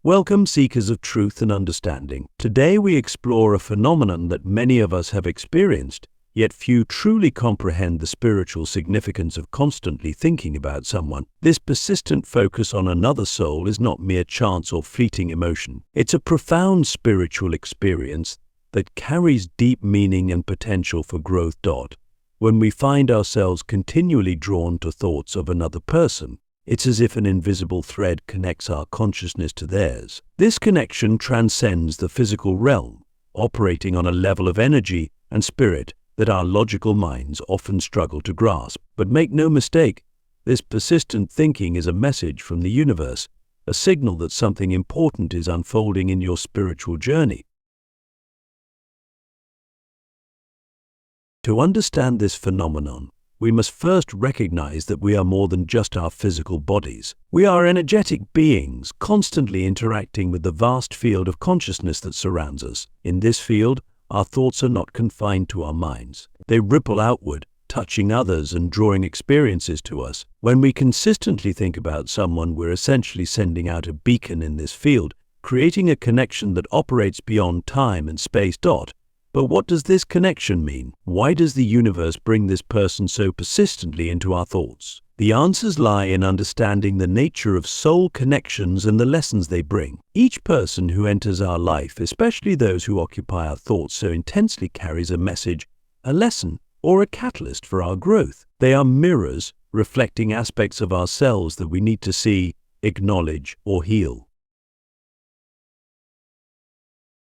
Welcome, seekers of truth and understanding. Today we explore a phenomenon that many of us have experienced, yet few truly comprehend the spiritual significance of constantly thinking about someone. This persistent focus on another soul is not mere chance or fleeting emotion. It's a profound spiritual experience that carries deep meaning and potential for growth. When we find ourselves continually drawn to thoughts of another person, it's as if an invisible thread connects our consciousness to theirs. This connection transcends the physical realm, operating on a level of energy and spirit that our logical minds often struggle to grasp. But make no mistake, this persistent thinking is a message from the universe, a signal that something important is unfolding in your spiritual journey. To understand this phenomenon, we must first recognize that we are more than just our physical bodies. We are energetic beings, constantly interacting with the vast field of consciousness that surrounds us. In this field, our thoughts are not confined to our minds. They ripple outward, touching others and drawing experiences to us. When we consistently think about someone, we're essentially sending out a beacon in this field, creating a connection that operates beyond time and space. But what does this connection mean? Why does the universe bring this person so persistently into our thoughts? The answers lie in understanding the nature of soul connections and the lessons they bring. Each person who enters our life, especially those who occupy our thoughts so intensely, carries a message, a lesson, or a catalyst for our growth. They are mirrors reflecting aspects of ourselves that we need to see, acknowledge, or heal.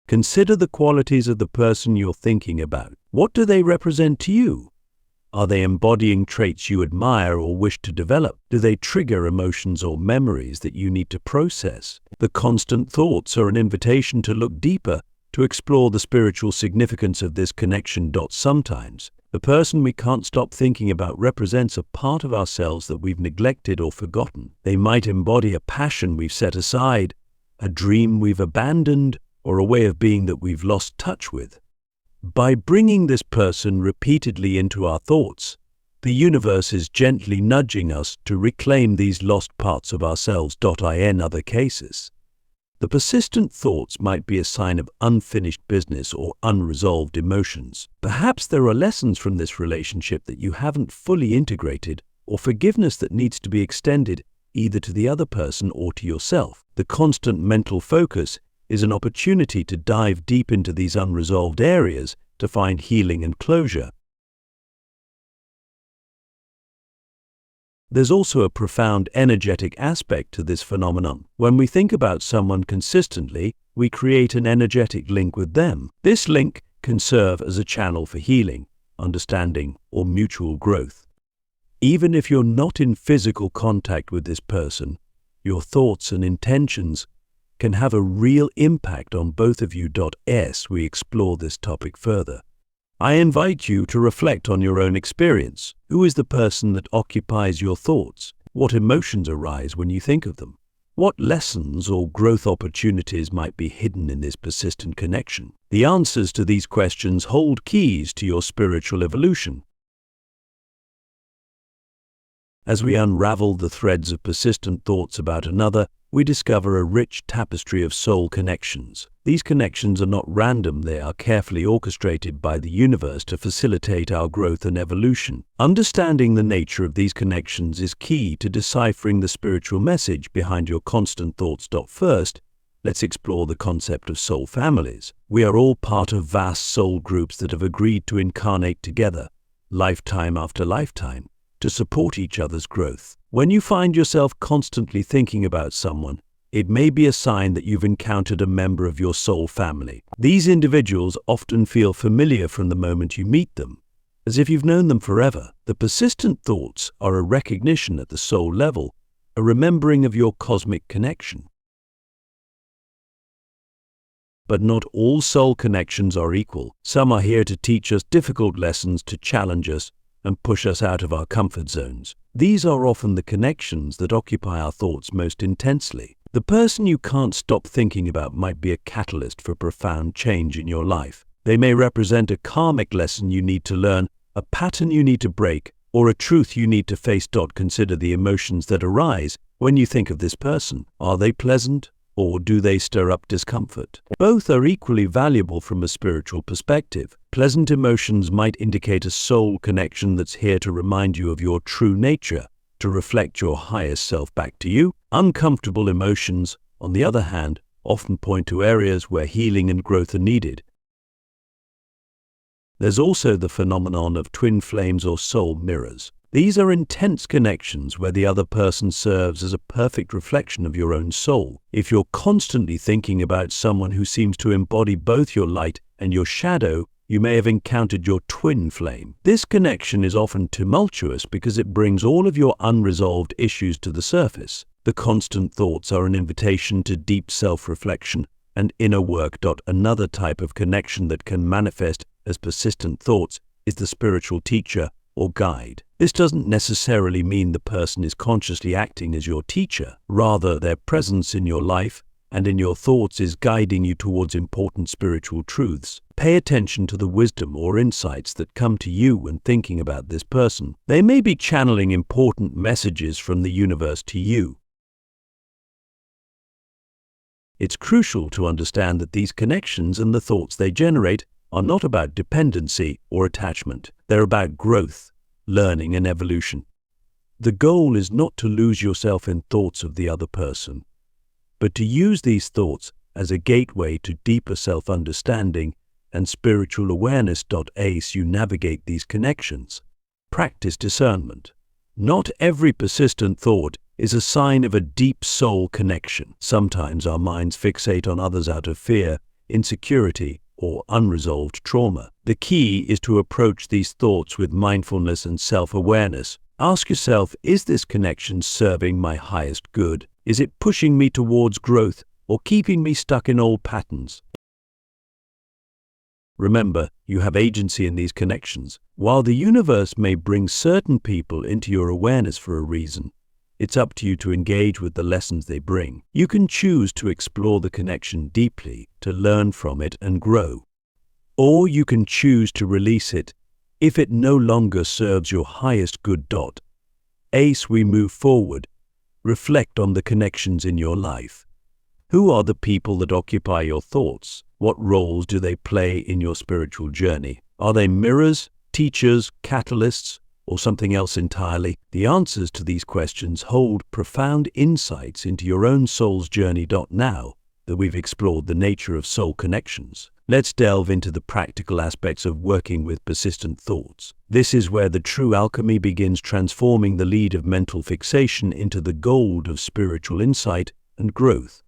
Consider the qualities of the person you're thinking about. What do they represent to you? Are they embodying traits you admire or wish to develop? Do they trigger emotions or memories that you need to process? The constant thoughts are an invitation to look deeper, to explore the spiritual significance of this connection. Sometimes, the person we can't stop thinking about represents a part of ourselves that we've neglected or forgotten. They might embody a passion we've set aside, a dream we've abandoned, or a way of being that we've lost touch with. By bringing this person repeatedly into our thoughts, the universe is gently nudging us to reclaim these lost parts of ourselves. In other cases, the persistent thoughts might be a sign of unfinished business or unresolved emotions. Perhaps there are lessons from this relationship that you haven't fully integrated, or forgiveness that needs to be extended either to the other person or to yourself. The constant mental focus is an opportunity to dive deep into these unresolved areas to find healing and closure. There's also a profound energetic aspect to this phenomenon. When we think about someone consistently, we create an energetic link with them. This link can serve as a channel for healing, understanding, or mutual growth. Even if you're not in physical contact with this person, your thoughts and intentions can have a real impact on both of you. As we explore this topic further, I invite you to reflect on your own experience. Who is the person that occupies your thoughts? What emotions arise when you think of them? What lessons or growth opportunities might be hidden in this persistent connection? The answers to these questions hold keys to your spiritual evolution. As we unravel the threads of persistent thoughts about another, we discover a rich tapestry of soul connections. These connections are not random, they are carefully orchestrated by the universe to facilitate our growth and evolution. Understanding the nature of these connections is key to deciphering the spiritual message behind your constant thoughts. First, let's explore the concept of soul families. We are all part of vast soul groups that have agreed to incarnate together, lifetime after lifetime, to support each other's growth. When you find yourself constantly thinking about someone, it may be a sign that you've encountered a member of your soul family. These individuals often feel familiar from the moment you meet them, as if you've known them forever. The persistent thoughts are a recognition at the soul level, a remembering of your cosmic connection. But not all soul connections are equal. Some are here to teach us difficult lessons, to challenge us, and push us out of our comfort zones. These are often the connections that occupy our thoughts most intensely. The person you can't stop thinking about might be a catalyst for profound change in your life. They may represent a karmic lesson you need to learn, a pattern you need to break, or a truth you need to face. Consider the emotions that arise when you think of this person. Are they pleasant or do they stir up discomfort? Both are equally valuable from a spiritual perspective. Pleasant emotions might indicate a soul connection that's here to remind you of your true nature, to reflect your highest self back to you. Uncomfortable emotions, on the other hand, often point to areas where healing and growth are needed. There's also the phenomenon of twin flames or soul mirrors. These are intense connections where the other person serves as a perfect reflection of your own soul. If you're constantly thinking about someone who seems to embody both your light and your shadow, you may have encountered your twin flame. This connection is often tumultuous because it brings all of your unresolved issues to the surface. The constant thoughts are an invitation to deep self-reflection and inner work. Another type of connection that can manifest as persistent thoughts is the spiritual teacher or guide. This doesn't necessarily mean the person is consciously acting as your teacher. Rather, their presence in your life and in your thoughts is guiding you towards important spiritual truths. Pay attention to the wisdom or insights that come to you when thinking about this person. They may be channeling important messages from the universe to you. It's crucial to understand that these connections and the thoughts they generate are not about dependency or attachment. They're about growth, learning, and evolution. The goal is not to lose yourself in thoughts of the other person, but to use these thoughts as a gateway to deeper self-understanding and spiritual awareness. As you navigate these connections, practice discernment. Not every persistent thought is a sign of a deep soul connection. Sometimes our minds fixate on others out of fear, insecurity, or unresolved trauma. The key is to approach these thoughts with mindfulness and self-awareness. Ask yourself, is this connection serving my highest good? Is it pushing me towards growth or keeping me stuck in old patterns? Remember, you have agency in these connections. While the universe may bring certain people into your awareness for a reason, it's up to you to engage with the lessons they bring. You can choose to explore the connection deeply, to learn from it and grow. Or you can choose to release it if it no longer serves your highest good. As we move forward, reflect on the connections in your life. Who are the people that occupy your thoughts? What roles do they play in your spiritual journey? Are they mirrors, teachers, catalysts, or something else entirely? The answers to these questions hold profound insights into your own soul's journey. Now that we've explored the nature of soul connections, let's delve into the practical aspects of working with persistent thoughts. This is where the true alchemy begins, transforming the lead of mental fixation into the gold of spiritual insight and growth.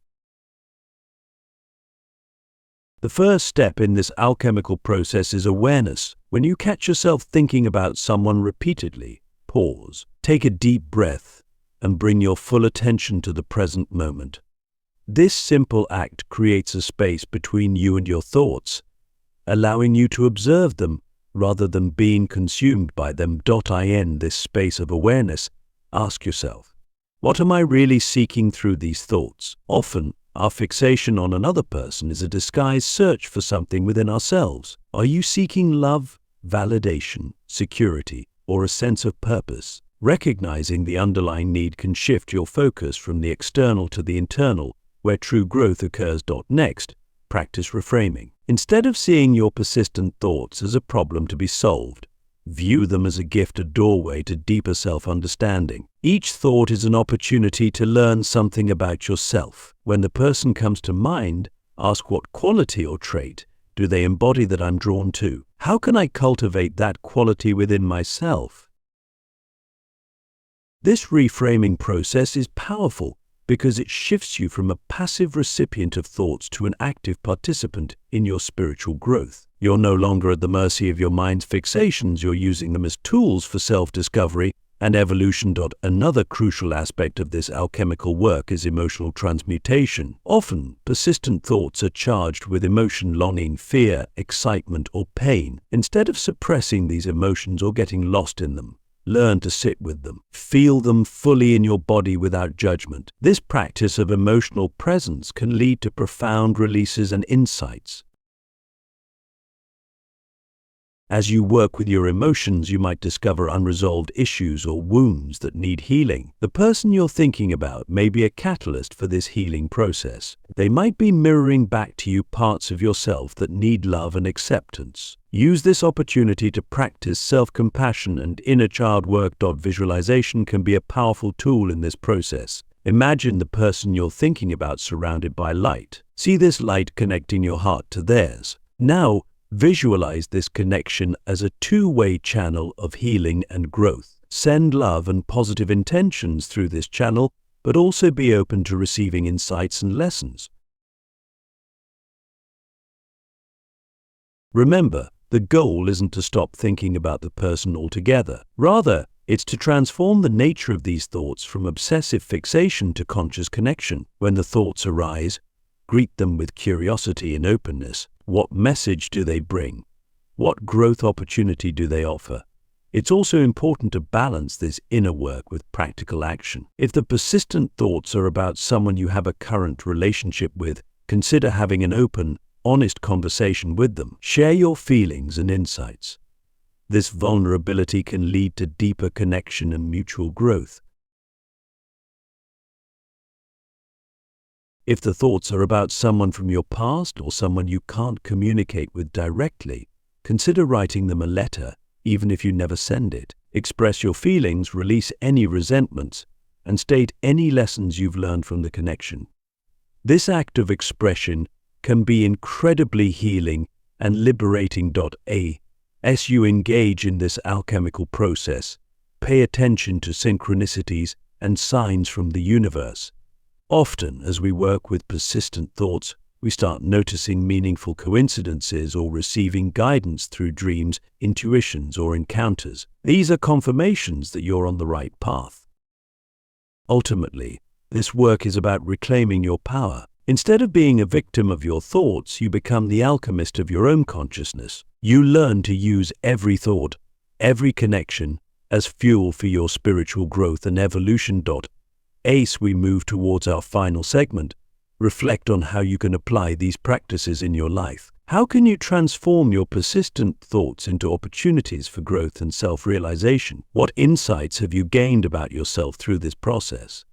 The first step in this alchemical process is awareness. When you catch yourself thinking about someone repeatedly, pause, take a deep breath, and bring your full attention to the present moment. This simple act creates a space between you and your thoughts, allowing you to observe them rather than being consumed by them. In this space of awareness, ask yourself, what am I really seeking through these thoughts? Often, our fixation on another person is a disguised search for something within ourselves. Are you seeking love, validation, security, or a sense of purpose? Recognizing the underlying need can shift your focus from the external to the internal, where true growth occurs. Next, practice reframing. Instead of seeing your persistent thoughts as a problem to be solved, view them as a gift, a doorway to deeper self-understanding. Each thought is an opportunity to learn something about yourself. When the person comes to mind, ask, what quality or trait do they embody that I'm drawn to? How can I cultivate that quality within myself? This reframing process is powerful because it shifts you from a passive recipient of thoughts to an active participant in your spiritual growth. You're no longer at the mercy of your mind's fixations, you're using them as tools for self-discovery and evolution. Another crucial aspect of this alchemical work is emotional transmutation. Often, persistent thoughts are charged with emotion, longing, fear, excitement, or pain. Instead of suppressing these emotions or getting lost in them, learn to sit with them. Feel them fully in your body without judgment. This practice of emotional presence can lead to profound releases and insights. As you work with your emotions, you might discover unresolved issues or wounds that need healing. The person you're thinking about may be a catalyst for this healing process. They might be mirroring back to you parts of yourself that need love and acceptance. Use this opportunity to practice self-compassion and inner child work. Visualization can be a powerful tool in this process. Imagine the person you're thinking about surrounded by light. See this light connecting your heart to theirs. Now, visualize this connection as a two-way channel of healing and growth. Send love and positive intentions through this channel, but also be open to receiving insights and lessons. Remember, the goal isn't to stop thinking about the person altogether. Rather, it's to transform the nature of these thoughts from obsessive fixation to conscious connection. When the thoughts arise, greet them with curiosity and openness. What message do they bring? What growth opportunity do they offer? It's also important to balance this inner work with practical action. If the persistent thoughts are about someone you have a current relationship with, consider having an open, honest conversation with them. Share your feelings and insights. This vulnerability can lead to deeper connection and mutual growth. If the thoughts are about someone from your past or someone you can't communicate with directly, consider writing them a letter, even if you never send it. Express your feelings, release any resentments, and state any lessons you've learned from the connection. This act of expression can be incredibly healing and liberating. As you engage in this alchemical process, pay attention to synchronicities and signs from the universe. Often, as we work with persistent thoughts, we start noticing meaningful coincidences or receiving guidance through dreams, intuitions, or encounters. These are confirmations that you're on the right path. Ultimately, this work is about reclaiming your power. Instead of being a victim of your thoughts, you become the alchemist of your own consciousness. You learn to use every thought, every connection, as fuel for your spiritual growth and evolution. As we move towards our final segment, reflect on how you can apply these practices in your life. How can you transform your persistent thoughts into opportunities for growth and self-realization? What insights have you gained about yourself through this process?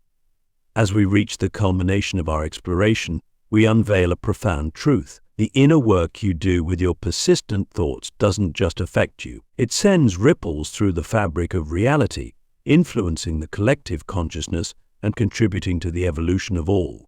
As we reach the culmination of our exploration, we unveil a profound truth. The inner work you do with your persistent thoughts doesn't just affect you. It sends ripples through the fabric of reality, influencing the collective consciousness and contributing to the evolution of all.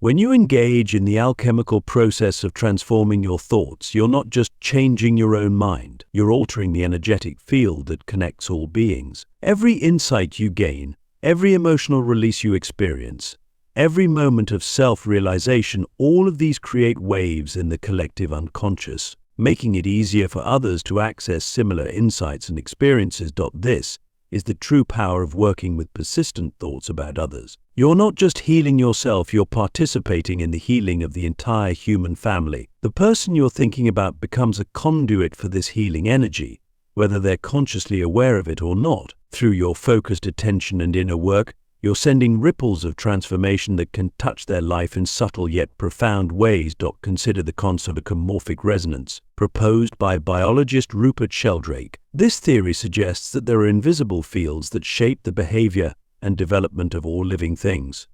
When you engage in the alchemical process of transforming your thoughts, you're not just changing your own mind, you're altering the energetic field that connects all beings. Every insight you gain, every emotional release you experience, every moment of self-realization, all of these create waves in the collective unconscious, making it easier for others to access similar insights and experiences. This is the true power of working with persistent thoughts about others. You're not just healing yourself, you're participating in the healing of the entire human family. The person you're thinking about becomes a conduit for this healing energy, whether they're consciously aware of it or not. Through your focused attention and inner work, you're sending ripples of transformation that can touch their life in subtle yet profound ways. Consider the concept of morphic resonance, proposed by biologist Rupert Sheldrake. This theory suggests that there are invisible fields that shape the behavior and development of all living things.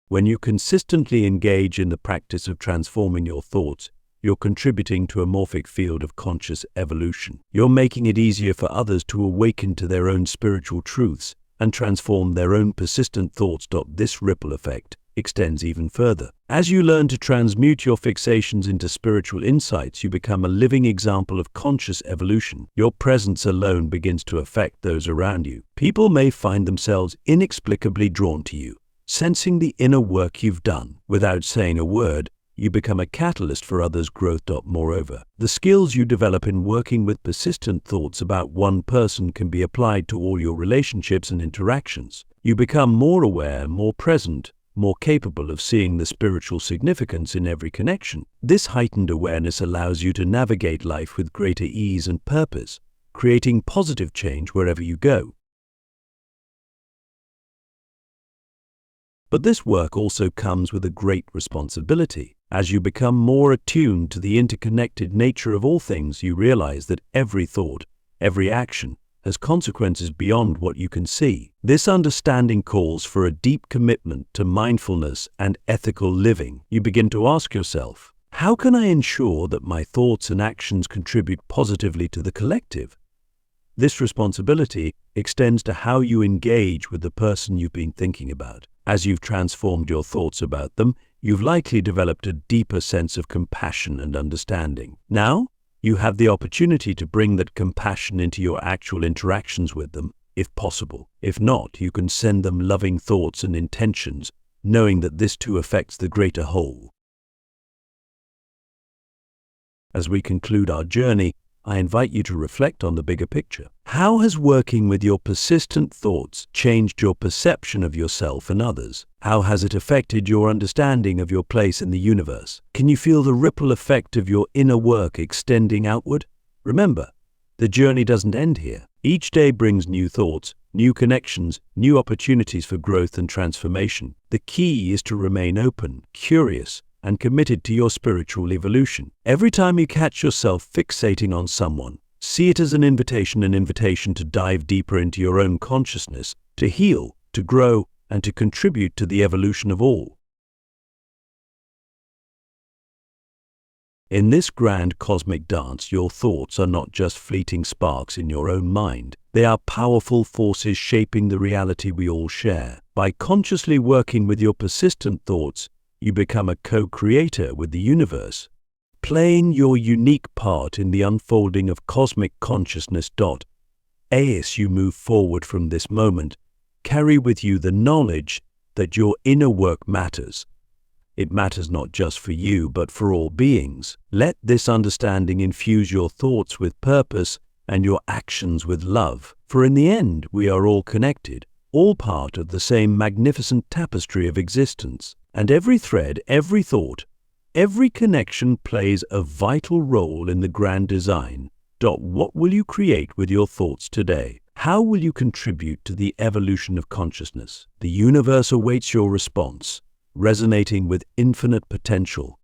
When you consistently engage in the practice of transforming your thoughts, you're contributing to a morphic field of conscious evolution. You're making it easier for others to awaken to their own spiritual truths and transform their own persistent thoughts. This ripple effect extends even further. As you learn to transmute your fixations into spiritual insights, you become a living example of conscious evolution. Your presence alone begins to affect those around you. People may find themselves inexplicably drawn to you, sensing the inner work you've done. Without saying a word, you become a catalyst for others' growth. Moreover, the skills you develop in working with persistent thoughts about one person can be applied to all your relationships and interactions. You become more aware, more present, more capable of seeing the spiritual significance in every connection. This heightened awareness allows you to navigate life with greater ease and purpose, creating positive change wherever you go. But this work also comes with a great responsibility. As you become more attuned to the interconnected nature of all things, you realize that every thought, every action, has consequences beyond what you can see. This understanding calls for a deep commitment to mindfulness and ethical living. You begin to ask yourself, how can I ensure that my thoughts and actions contribute positively to the collective? This responsibility extends to how you engage with the person you've been thinking about. As you've transformed your thoughts about them, you've likely developed a deeper sense of compassion and understanding. Now, you have the opportunity to bring that compassion into your actual interactions with them, if possible. If not, you can send them loving thoughts and intentions, knowing that this too affects the greater whole. As we conclude our journey, I invite you to reflect on the bigger picture. How has working with your persistent thoughts changed your perception of yourself and others? How has it affected your understanding of your place in the universe? Can you feel the ripple effect of your inner work extending outward? Remember, the journey doesn't end here. Each day brings new thoughts, new connections, new opportunities for growth and transformation. The key is to remain open, curious, and committed to your spiritual evolution. Every time you catch yourself fixating on someone, see it as an invitation to dive deeper into your own consciousness, to heal, to grow, and to contribute to the evolution of all. In this grand cosmic dance, your thoughts are not just fleeting sparks in your own mind. They are powerful forces shaping the reality we all share. By consciously working with your persistent thoughts, you become a co-creator with the universe, playing your unique part in the unfolding of cosmic consciousness. As you move forward from this moment, carry with you the knowledge that your inner work matters. It matters not just for you, but for all beings. Let this understanding infuse your thoughts with purpose and your actions with love. For in the end, we are all connected, all part of the same magnificent tapestry of existence. And every thread, every thought, every connection plays a vital role in the grand design. What will you create with your thoughts today? How will you contribute to the evolution of consciousness? The universe awaits your response, resonating with infinite potential.